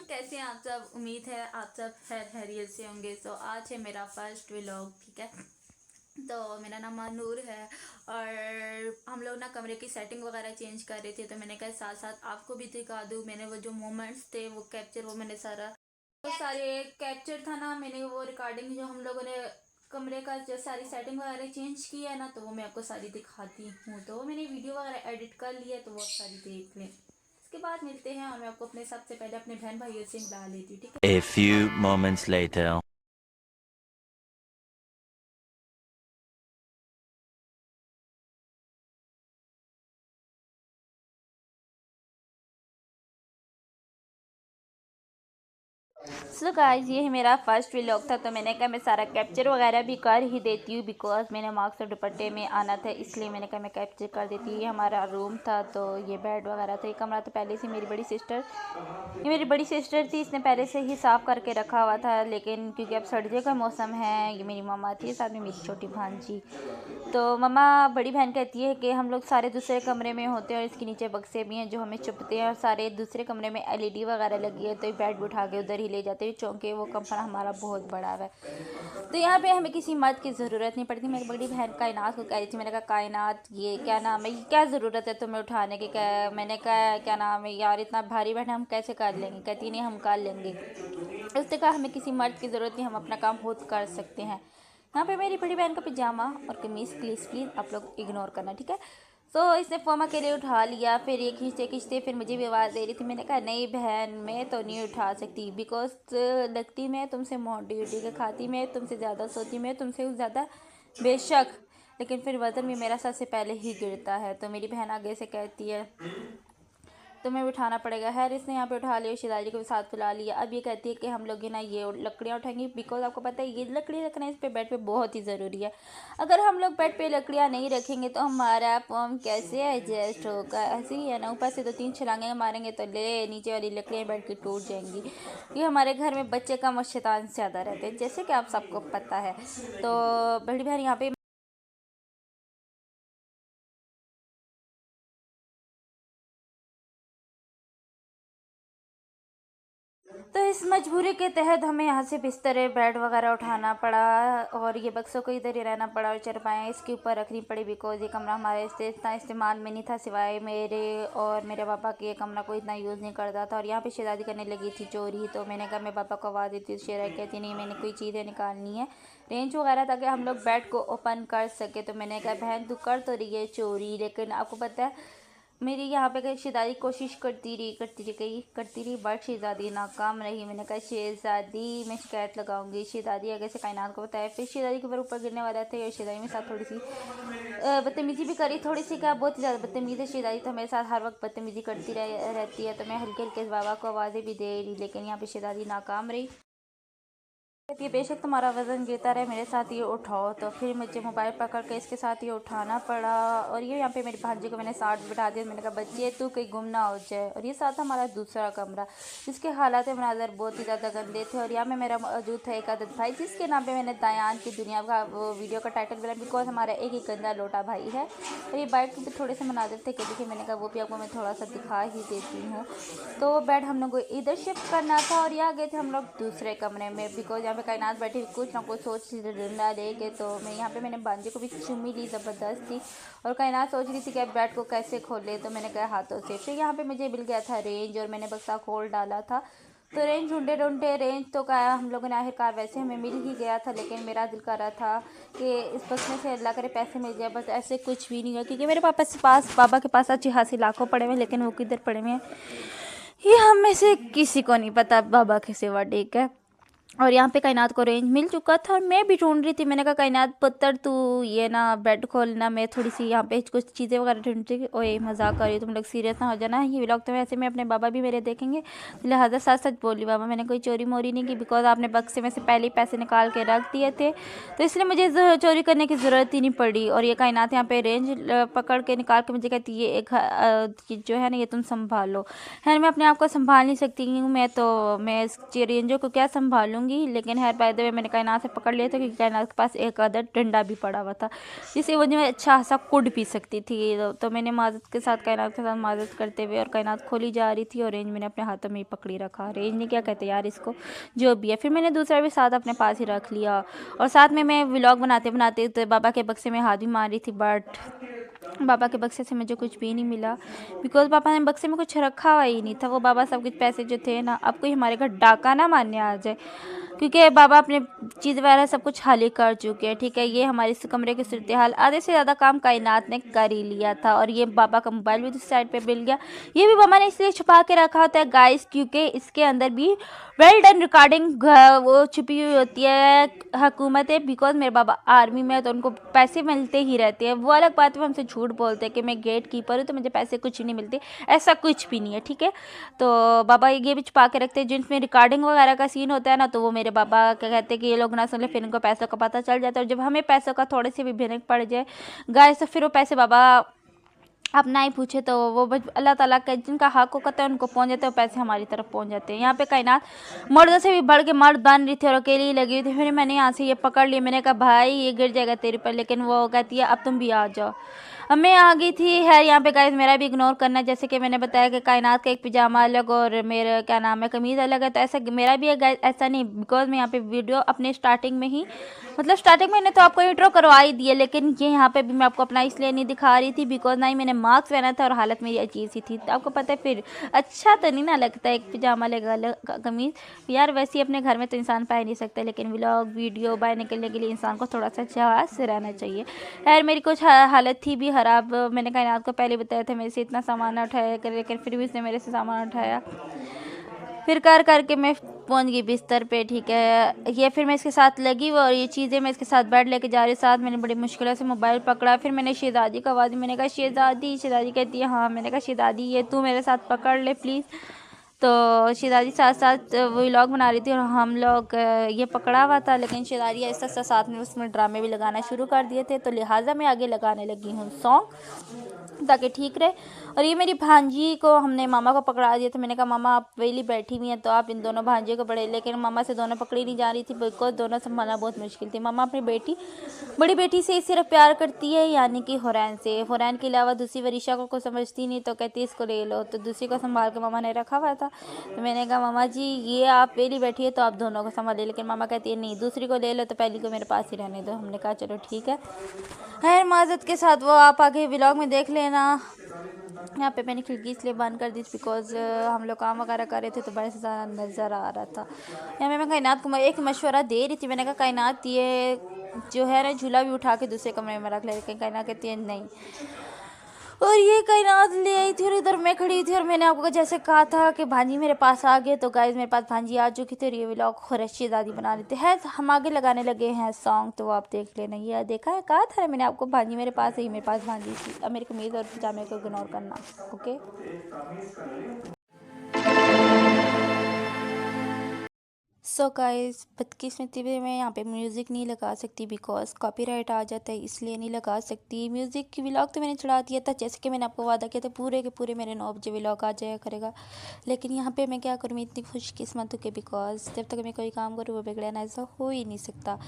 कैसे हैं आप सब। उम्मीद है आप सब खैरियत से होंगे। तो आज है मेरा फर्स्ट व्लॉग, ठीक है। तो मेरा नाम नूर है और हम लोग ना कमरे की सेटिंग वगैरह चेंज कर रहे थे, तो मैंने कहा साथ साथ आपको भी दिखा दूँ। मैंने वो जो मोमेंट्स थे वो कैप्चर, वो मैंने सारे कैप्चर था ना, मैंने वो रिकॉर्डिंग जो हम लोगों ने कमरे का जो सारी सेटिंग वगैरह चेंज की है ना, तो वो मैं आपको सारी दिखाती हूँ। तो वो मैंने वीडियो वगैरह एडिट कर ली है, तो वो आप सारी देख लें। इसके बाद मिलते हैं और मैं आपको अपने सबसे पहले अपने बहन भाइयों से मिला लेती हूँ, ठीक है। A few moments later. So guys, ये है मेरा फर्स्ट व्लॉग था, तो मैंने कहा मैं सारा कैप्चर वगैरह भी कर ही देती हूँ। बिकॉज मैंने मार्क्स और दुपट्टे में आना था, इसलिए मैंने कहा मैं कैप्चर कर देती हूँ। ये हमारा रूम था, तो ये बेड वगैरह था। ये कमरा तो पहले से मेरी बड़ी सिस्टर थी, इसने पहले से ही साफ़ करके रखा हुआ था। लेकिन क्योंकि अब सर्दियों का मौसम है, ये मेरी मम्मा थी, साथ में मेरी छोटी भांजी। तो मम्मा बड़ी बहन कहती है कि हम लोग सारे दूसरे कमरे में होते हैं और इसके नीचे बक्से भी हैं जो हमें चुभते हैं, और सारे दूसरे कमरे में एलईडी वगैरह लगी है, तो बेड उठा के उधर ही ले जाते हैं, चूँकि वो कमरा हमारा बहुत बड़ा है। तो यहाँ पे हमें किसी मर्द की ज़रूरत नहीं पड़ती। मेरी बड़ी बहन कायनात को कह रही थी, मैंने कहा कायनात ये क्या नाम है, ये क्या ज़रूरत है तुम्हें उठाने की। क्या मैंने कहा क्या नाम है यार, इतना भारी बैठा हम कैसे कर लेंगे। कहती नहीं हम कर लेंगे। उसने कहा हमें किसी मर्द की ज़रूरत नहीं, हम अपना काम खुद कर सकते हैं। यहाँ पे मेरी बड़ी बहन का पिजामा और कमीज़ प्लीज़ आप लोग इग्नोर करना, ठीक है। तो इसने फोमा के लिए उठा लिया, फिर ये खींचते खींचते फिर मुझे भी आवाज़ दे रही थी। मैंने कहा नहीं बहन, मैं तो नहीं उठा सकती। बिकॉज लगती मैं तुमसे मोटी उठी के, खाती मैं तुमसे ज़्यादा, सोती मैं तुमसे ज़्यादा, बेशक, लेकिन फिर वज़न भी मेरा सबसे पहले ही गिरता है। तो मेरी बहन आगे से कहती है तुम्हें उठाना पड़ेगा। खैर इसने यहाँ पे उठा लिया, शिदाजी को भी साथ बुला लिया। अब ये कहती है कि हम लोग ना ये लकड़ियाँ उठाएंगे। बिकॉज आपको पता है ये लकड़ी रखना इस पे बेड पे बहुत ही ज़रूरी है। अगर हम लोग बेड पे लकड़ियाँ नहीं रखेंगे तो हमारा फॉर्म कैसे एडजस्ट होगा। ऐसे ही है ना, ऊपर से 2-3 छलांगे मारेंगे तो ले नीचे वाली लकड़ियाँ बेड की टूट जाएंगी। ये हमारे घर में बच्चे कम और शैतान ज़्यादा रहते हैं, जैसे कि आप सबको पता है। तो बड़ी बहन यहाँ पे तो इस मजबूरी के तहत हमें यहाँ से बिस्तर बेड वगैरह उठाना पड़ा, और ये बक्सों को इधर ही रहना पड़ा, और चरपाएँ इसके ऊपर रखनी पड़ी। बिकॉज ये कमरा हमारे इतना इस्तेमाल में नहीं था, सिवाय मेरे और मेरे पापा के। ये कमरा कोई इतना यूज़ नहीं करता था। और यहाँ पे शहज़ादी करने लगी थी चोरी, तो मैंने कहा मैं पापा को आवाज़ देती हूँ। शेरा कहती नहीं, मैंने कोई चीज़ें निकालनी है, रेंज वगैरह, ताकि हम लोग बेड को ओपन कर सके। तो मैंने कहा बहन तू कर तो रही है चोरी, लेकिन आपको पता है मेरी यहाँ पे कहीं शहज़ादी कोशिश करती रही बट शहज़ादी नाकाम रही। मैंने कहा शहज़ादी मैं शिकायत लगाऊंगी। शहज़ादी आगे से कायनात को बताया, फिर शहज़ादी के ऊपर गिरने वाला थे, और शहज़ादी मेरे साथ थोड़ी सी बदतमीज़ी भी करी। थोड़ी सी क्या, बहुत ही ज़्यादा बदतमीज़ है शहज़ादी, तो मेरे साथ हर वक्त बदतमीज़ी करती रहती है। तो मैं हल्के हल्के बाबा को आवाज़ें भी दे रही, लेकिन यहाँ पे शहज़ादी नाकाम रही। कहती है बेशक तुम्हारा वज़न गिरता रहे, मेरे साथ ये उठाओ। तो फिर मुझे मोबाइल पकड़ के इसके साथ ये उठाना पड़ा। और ये यहाँ पे मेरी भांजी को मैंने साथ बिठा दिया। मैंने कहा बच्चे तू कहीं गुम ना हो जाए। और ये साथ हमारा दूसरा कमरा, जिसके हालात मनाजर बहुत ही ज़्यादा गंदे थे। और यहाँ में मेरा मौजूद था एक आदत भाई, जिसके नाम पे मैंने दायान की दुनिया का वो वीडियो का टाइटल बनाया। बिकॉज हमारा एक ही गंदा लोटा भाई है। और ये बेड के भी थोड़े से मनाजर थे कि देखिए, मैंने कहा वो भी आपको मैं थोड़ा सा दिखा ही देती हूँ। तो बेड हम लोग को इधर शिफ्ट करना था, और यहाँ गए थे हम लोग दूसरे कमरे में। बिकॉज यहाँ पे कायनात बैठी कुछ ना कुछ सोच डंडा लेके, तो मैं यहाँ पे मैंने बांझे को भी चुम्मी ली ज़बरदस्ती। और कायनात सोच रही थी कि अब बेड को कैसे खोले, तो मैंने कहा हाथों से। फिर यहाँ पे मुझे मिल गया था रेंज, और मैंने बक्सा खोल डाला था। तो रेंज ढूंढे ढूंढे रेंज तो कहा हम लोगों ने आखिरकार वैसे हमें मिल ही गया था। लेकिन मेरा दिल कर रहा था कि इस बस में से अल्लाह करे पैसे मिल जाए, बस ऐसे कुछ भी नहीं हुआ। क्योंकि मेरे बाबा के पास 80 लाखों पड़े हुए हैं, लेकिन वो किधर पड़े हुए हैं ये हम में से किसी को नहीं पता, बाबा के सिवा, ठीक है। और यहाँ पे कायनात को रेंज मिल चुका था, और मैं भी ढूंढ रही थी। मैंने कहा कायनात पुत्र तू ये ना बेड खोलना, मैं थोड़ी सी यहाँ पे कुछ चीज़ें वगैरह ढूंढ रही थी। ओए मजाक कर रही, तुम लोग सीरियस ना हो जाना। ये व्लॉग तो वैसे में अपने बाबा भी मेरे देखेंगे, लिहाजा सच सच बोली बाबा, मैंने कोई चोरी मोरी नहीं की। बिकॉज आपने बक्से में से पहले ही पैसे निकाल के रख दिए थे, तो इसलिए मुझे चोरी करने की ज़रूरत ही नहीं पड़ी। और ये कायनात यहाँ पे रेंज पकड़ के निकाल के मुझे कहती है एक जो है ना ये तुम संभालो। है मैं अपने आप को संभाल नहीं सकती हूँ, मैं इस रेंजों को क्या संभालूँ। करूँगी, लेकिन हर बाय द वे मैंने कायनात से पकड़ लिया था क्योंकि कायनात के पास एक अदर डंडा भी पड़ा हुआ था जिससे वो मैं अच्छा सा कुड पी सकती थी। तो मैंने माजद के साथ कायनात के साथ माजद करते हुए और कायनात खोली जा रही थी और रेंज मैंने अपने हाथों में ही पकड़ी रखा। रेंज ने क्या कहते यार इसको, जो भी है। फिर मैंने दूसरा भी साथ अपने पास ही रख लिया और साथ में मैं व्लॉग बनाते बनाते तो बाबा के बक्से में हाथ भी मार रही थी, बट बाबा के बक्से से मुझे कुछ भी नहीं मिला बिकॉज पापा ने बक्से में कुछ रखा हुआ ही नहीं था। वो बाबा सब कुछ पैसे जो थे ना, अब कोई हमारे घर डाका ना मारने आ जाए क्योंकि बाबा अपने चीज़ वगैरह सब कुछ खाली कर चुके हैं, ठीक है। ये हमारे इस कमरे की सूरत हाल, आधे से ज़्यादा काम कायनात ने कर ही लिया था। और ये बाबा का मोबाइल भी दूसरी साइड पे मिल गया। ये भी मामा ने इसलिए छुपा के रखा होता है गाइस क्योंकि इसके अंदर भी वेल डन रिकॉर्डिंग वो छुपी हुई होती है हुकूमत है। बिकॉज मेरे बाबा आर्मी में है तो उनको पैसे मिलते ही रहते हैं। वो अलग बात है वो हमसे झूठ बोलते हैं कि मैं गेट कीपर हूँ तो मुझे पैसे कुछ नहीं मिलते, ऐसा कुछ भी नहीं है, ठीक है। तो बाबा ये भी छुपा के रखते हैं। जिनमें रिकॉर्डिंग वगैरह का सीन होता है ना, तो वो मेरे बाबा क्या कहते हैं कि ये लोग ना सुन ले, फिर इनको पैसों का पता चल जाता है और जब हमें पैसों का थोड़े से भी भिनक पड़ जाए गाइस तो फिर वो पैसे बाबा आप ना ही पूछे तो वो अल्लाह ताला का जिनका हक होता है उनको पहुंच जाते हैं, पैसे हमारी तरफ पहुंच जाते हैं। यहाँ पे कायनात मर्दों से भी बढ़ के मर्द बन रही थी और अकेली ही लगी हुई थी। फिर मैंने यहाँ से ये पकड़ लिया, मैंने कहा भाई ये गिर जाएगा तेरे पर, लेकिन वो कहती है अब तुम भी आ जाओ। अब मैं आ गई थी। है यहाँ पे गाइस मेरा भी इग्नोर करना, जैसे कि मैंने बताया कि कायनात का एक पिजामा अलग और मेरा क्या नाम है कमीज़ अलग है, तो ऐसा मेरा भी है गाइस, ऐसा नहीं। बिकॉज मैं यहाँ पे वीडियो अपने स्टार्टिंग में ही मतलब स्टार्टिंग में तो आपको इंट्रो करवा ही दिया, लेकिन ये यहाँ पे भी मैं आपको अपना इसलिए नहीं दिखा रही थी बिकॉज ना ही मैंने मास्क पहना था और हालत मेरी अजीब सी थी। तो आपको पता है फिर अच्छा तो नहीं ना लगता एक पिजामा अलग कमीज़ यार। वैसे ही अपने घर में तो इंसान पहन नहीं सकता, लेकिन व्लॉग वीडियो बाहर निकलने के लिए इंसान को थोड़ा सा जवाब से रहना चाहिए। यार मेरी कुछ हालत थी भी ख़राब। मैंने कायनात को पहले बताया था मेरे से इतना सामान उठाया कर, लेकिन फिर भी उसने मेरे से सामान उठाया। फिर कर करके मैं पहुंच गई बिस्तर पे, ठीक है। ये फिर मैं इसके साथ लगी और ये चीज़ें मैं इसके साथ बेड लेके जा रही साथ। मैंने बड़ी मुश्किल से मोबाइल पकड़ा। फिर मैंने शहज़ादी को आवाज़ दी, मैंने कहा शहज़ादी। शहज़ादी कहती है हाँ। मैंने कहा शहज़ादी ये तू मेरे साथ पकड़ ले प्लीज़। तो शहज़ादी साथ साथ व्लॉग बना रही थी और हम लोग ये पकड़ा हुआ था, लेकिन शहज़ादी ऐसा सा साथ में उसमें ड्रामे भी लगाना शुरू कर दिए थे, तो लिहाजा मैं आगे लगाने लगी हूँ सॉन्ग ताकि ठीक रहे। और ये मेरी भांजी को हमने मामा को पकड़ा दिया था। मैंने कहा मामा आप वेली बैठी हुई हैं तो आप इन दोनों भांजियों को पकड़े, लेकिन मामा से दोनों पकड़ी नहीं जा रही थी बिकॉज दोनों संभालना बहुत मुश्किल थी। मामा अपनी बड़ी बेटी से सिर्फ प्यार करती है, यानी कि हुरैन से। हुरैन के अलावा दूसरी वरीशा को समझती नहीं, तो कहती है इसको ले लो। तो दूसरी को संभाल के मामा ने रखा हुआ था। तो मैंने कहा मामा जी ये आप वेली बैठी है तो आप दोनों को संभालिए, लेकिन मामा कहती है नहीं दूसरी को ले लो तो पहली को मेरे पास ही रहने दो। हमने कहा चलो ठीक है। खैर माजत के साथ वो आप आगे व्लॉग में देख लेना। यहाँ पे मैंने खिड़की इसलिए बंद कर दी बिकॉज हम लोग काम वगैरह कर रहे थे तो बड़ा से ज़्यादा नज़र आ रहा था। यहाँ पे मैं कायनात को एक मशवरा दे रही थी। मैंने कहा कायनात ये जो है ना झूला भी उठा के दूसरे कमरे में रख ले, लेकिन कायनात कहती है नहीं। और ये कायनात ले आई थी और इधर मैं खड़ी थी और मैंने आपको जैसे कहा था कि भांजी मेरे पास आ गए, तो गाइस मेरे पास भांजी आ चुकी थी और ये व्लॉग खुरैशी दादी बना रहे थे। है हम आगे लगाने लगे हैं सॉन्ग, तो आप देख लेना। ये देखा है कहा था मैंने आपको भांजी मेरे पास है, मेरे पास भांजी थी। अब मेरी कमीज़ और पजामे को इग्नोर करना, ओके। सो गाइस बदकिस्मती में मैं यहाँ पे म्यूज़िक नहीं लगा सकती बिकॉज कॉपीराइट आ जाता है, इसलिए नहीं लगा सकती। म्यूज़िक की व्लॉग तो मैंने चढ़ा दिया था, जैसे कि मैंने आपको वादा किया था पूरे के पूरे मेरे 9 बजे व्लॉग आ जाया करेगा। लेकिन यहाँ पे मैं क्या करूँ, मैं इतनी खुशकिस्मत हूँ कि बिकॉज जब तक मैं कोई काम करूँ वो बिगड़े ना, ऐसा हो ही नहीं सकता।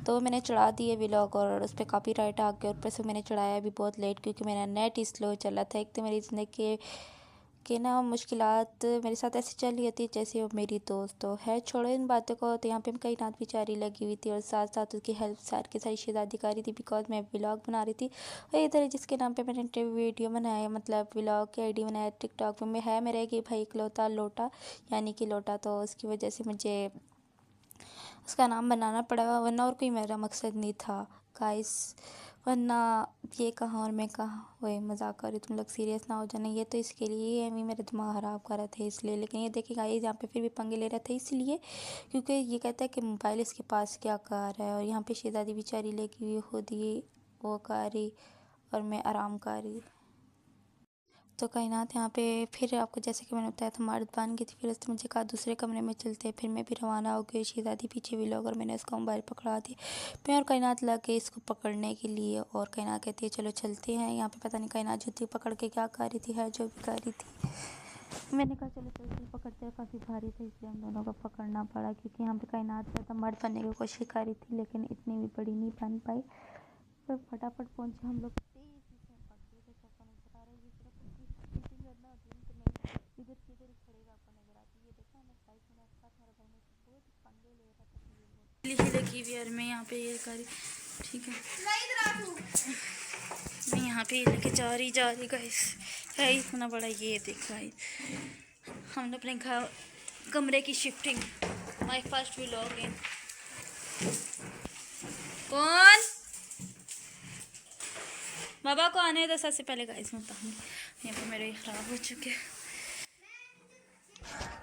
तो मैंने चढ़ा दिए व्लॉग और उस पर कॉपीराइट आ गया और ऊपर से मैंने चढ़ाया भी बहुत लेट क्योंकि मेरा नेट ही स्लो चला था। एक तो मेरी ज़िंदगी कि ना मुश्किलात मेरे साथ ऐसे चल रही थी जैसे वो मेरी दोस्त तो है। छोड़ो इन बातों को। तो यहाँ पे कई नात बेचारी लगी हुई थी और साथ साथ उसकी हेल्प सार के सारी शहज़ादी कर रही थी बिकॉज मैं व्लॉग बना रही थी। और इधर जिसके नाम पे मैंने वीडियो बनाया मतलब व्लॉग की आईडी बनाया टिकटॉक में है मेरा कि भाई इकलौता लोटा यानी कि लोटा, तो उसकी वजह से मुझे उसका नाम बनाना पड़ा, वरना और कोई मेरा मकसद नहीं था गाइस। वरना ये कहाँ और मैं कहाँ, वही मजाक कर रही, तुम लोग सीरियस ना हो जाना। ये तो इसके लिए अभी मेरा दिमाग ख़राब कर रहा था इसलिए, लेकिन ये देखिए गाइस यहाँ पे फिर भी पंगे ले रहा था इसलिए क्योंकि ये कहता है कि मोबाइल इसके पास क्या कर रहा है। और यहाँ पे शहज़ादी बेचारी लगी हुई खुद ही वो कर रही और मैं आराम कर रही। तो कायनात यहाँ पे फिर आपको जैसे कि मैंने बताया था मर्द बन गई थी। फिर उसने मुझे कहा दूसरे कमरे में चलते हैं। फिर मैं भी रवाना हो गई। शहज़ादी पीछे भी लोग और मैंने उसका मोबाइल पकड़ा दिया। मैं और कायनात लग गए इसको पकड़ने के लिए और कायनात कहती है चलो चलते हैं। यहाँ पे पता नहीं कायनात जूती पकड़ के क्या कर रही थी, है जो भी कर रही थी। मैंने कहा चलो चलते पकड़ते हैं, काफ़ी भारी था इसलिए हम दोनों को पकड़ना पड़ा, क्योंकि यहाँ पे कायनात ज़्यादा मर्द बनने की कोशिश करी थी लेकिन इतनी भी बड़ी नहीं बन पाई। पर फटाफट पहुँचे हम लोग, तेज़ी से पकड़े तो सोफा नज़र आ रहा है, ये सिर्फ उसकी करना होती है तो नहीं, इधर की इधर ही खड़ेगा आपको नज़र आती है। ये देखा ना बाइक में मेरे साथ मेरा भाई में बहुत पंगे ले रहा था, ये लगी वीयर में यहाँ पे ये करी, ठीक है मैं यहाँ पे लेके जा रही गाइस है इतना बड़ा, ये देखा है हमने अपने घर कमरे की शिफ्टिंग, माय फर्स्ट व्लॉग इन। कौन बाबा को आने दो सबसे पहले गाइस, मत यहाँ पे मेरे खराब हो चुके।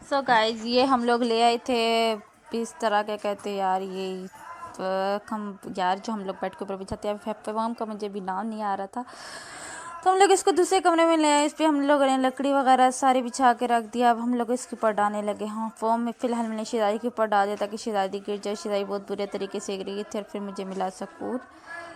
सो गाइस ये हम लोग ले आए थे इस तरह के, कहते यार ये हम यार जो हम लोग बेड के ऊपर बिछाते हैं फेफम का, मुझे भी नाम नहीं आ रहा था, तो हम लोग इसको दूसरे कमरे में ले आए। इस पर हम लोगों ने लकड़ी वगैरह सारी बिछा के रख दिया। अब हम लोग इसके ऊपर डालने लगे। हाँ फोम में फ़िलहाल मैंने शिदाई के ऊपर डाल दिया ताकि शिदाई गिर जाए। शिदाई बहुत बुरे तरीके से गिरी थी और फिर मुझे मिला सकून,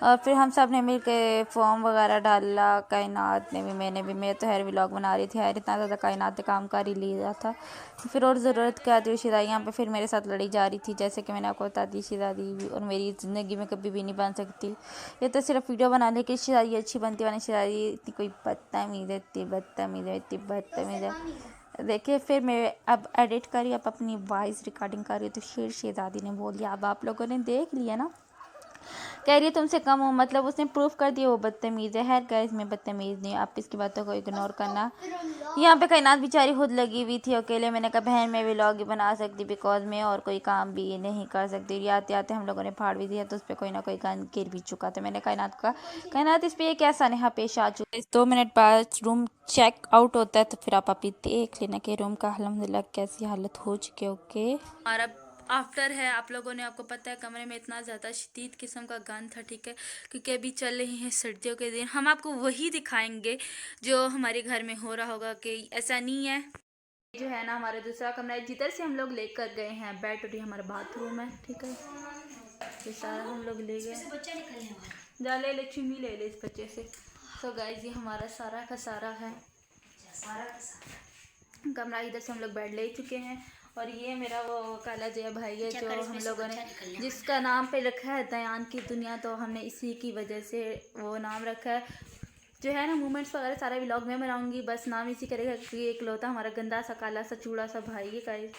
और फिर हम सब ने मिल के फॉर्म वगैरह डाला। कायनात ने भी, मैंने भी, मैं तो हेयर व्लॉग बना रही थी, हेयर इतना ज़्यादा कायनात ने काम कर ही लिया था, तो फिर और ज़रूरत क्या थी। शिदाई यहाँ पे फिर मेरे साथ लड़ी जा रही थी, जैसे कि मैंने आपको बता दी शिदाई और मेरी ज़िंदगी में कभी भी नहीं बन सकती। ये तो सिर्फ वीडियो बनाने की शिदाई अच्छी बनती है, शिदाई इतनी कोई बदतमीज़ है, इतनी बदतमीज़ है, इतनी बदतमीज़ है। देखिए फिर मैं अब एडिट करी, अब अपनी वॉइस रिकॉर्डिंग कर रही, तो शेर शहज़ादी ने बोल दिया। अब आप लोगों ने देख लिया ना, कह रही है तुमसे कम हो, मतलब उसने प्रूफ कर दिया वो बदतमीज़ है। खैर गाइस मैं बदतमीज़ नहीं, आप इसकी बातों को इग्नोर करना। यहाँ पे कायनात बेचारी खुद लगी हुई थी अकेले। मैंने कहा बहन मैं व्लॉग ही बना सकती, बिकॉज मैं और कोई काम भी नहीं कर सकती। आते आते हम लोगों ने फाड़ भी दिया तो उस पर कोई ना कोई गन गिर भी चुका था। मैंने कायनात का, कायनात इस पर एक ऐसा नेहा पेश आ चुका है। 2 मिनट बाद रूम चेक आउट होता है तो फिर आप अभी देख लेना कि रूम का अल्हम्दुलिल्लाह कैसी हालत हो चुकी है। ओके और अब आफ्टर है, आप लोगों ने, आपको पता है कमरे में इतना ज़्यादा शदीद किस्म का गंद था, ठीक है, क्योंकि अभी चल रही हैं सर्दियों के दिन। हम आपको वही दिखाएंगे जो हमारे घर में हो रहा होगा, कि ऐसा नहीं है। जो है ना हमारा दूसरा कमरा है, जिधर से हम लोग लेकर गए हैं बेड, और ये हमारा बाथरूम है, ठीक है, ये सारा हम लोग ले गए। जा ले चुम्मी ले ले इस बच्चे से। सो गाइस ये हमारा सारा का सारा है कमरा, इधर से हम लोग बेड ले चुके हैं। और ये मेरा वो काला जया भाई है जो हम लोगों ने, जिसका नाम पे रखा है दयान की दुनिया, तो हमने इसी की वजह से वो नाम रखा है। जो है ना मूवमेंट्स वगैरह सारा व्लॉग में बनाऊंगी, बस नाम इसी करेगा क्योंकि एक लौता हमारा गंदा सा काला सा चूड़ा सा भाई है गाइस।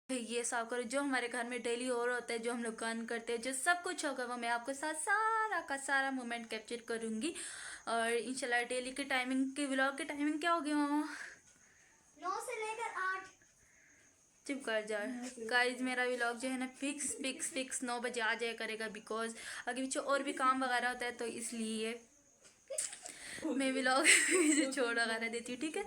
ये साफ करो जो हमारे घर में डेली और होता है, जो हम लोग गन करते हैं, जो सब कुछ होगा वो मैं आपके साथ सारा का सारा मोमेंट कैप्चर करूंगी। और इंशाल्लाह डेली के टाइमिंग के व्लॉग की टाइमिंग क्या होगी मामा? 9 से लेकर 8। चुप कर जा गाइज, मेरा व्लॉग जो है ना फिक्स 9 बजे आ जाया करेगा, बिकॉज आगे पीछे और भी काम वगैरह होता है, तो इसलिए मैं व्लॉग छोड़ वगैरह देती हूँ, ठीक है।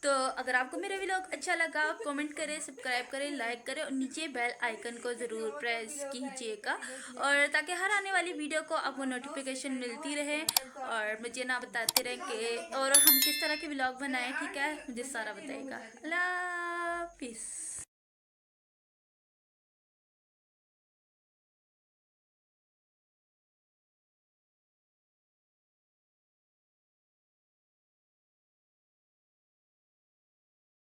तो अगर आपको मेरा व्लॉग अच्छा लगा कमेंट करें, सब्सक्राइब करें, लाइक करें और नीचे बेल आइकन को ज़रूर प्रेस कीजिएगा, और ताकि हर आने वाली वीडियो को आपको नोटिफिकेशन मिलती रहे, और मुझे ना बताते रहें कि और हम किस तरह के व्लॉग बनाएं, ठीक है, मुझे सारा बताइएगा। अल्लाह हाफिज़।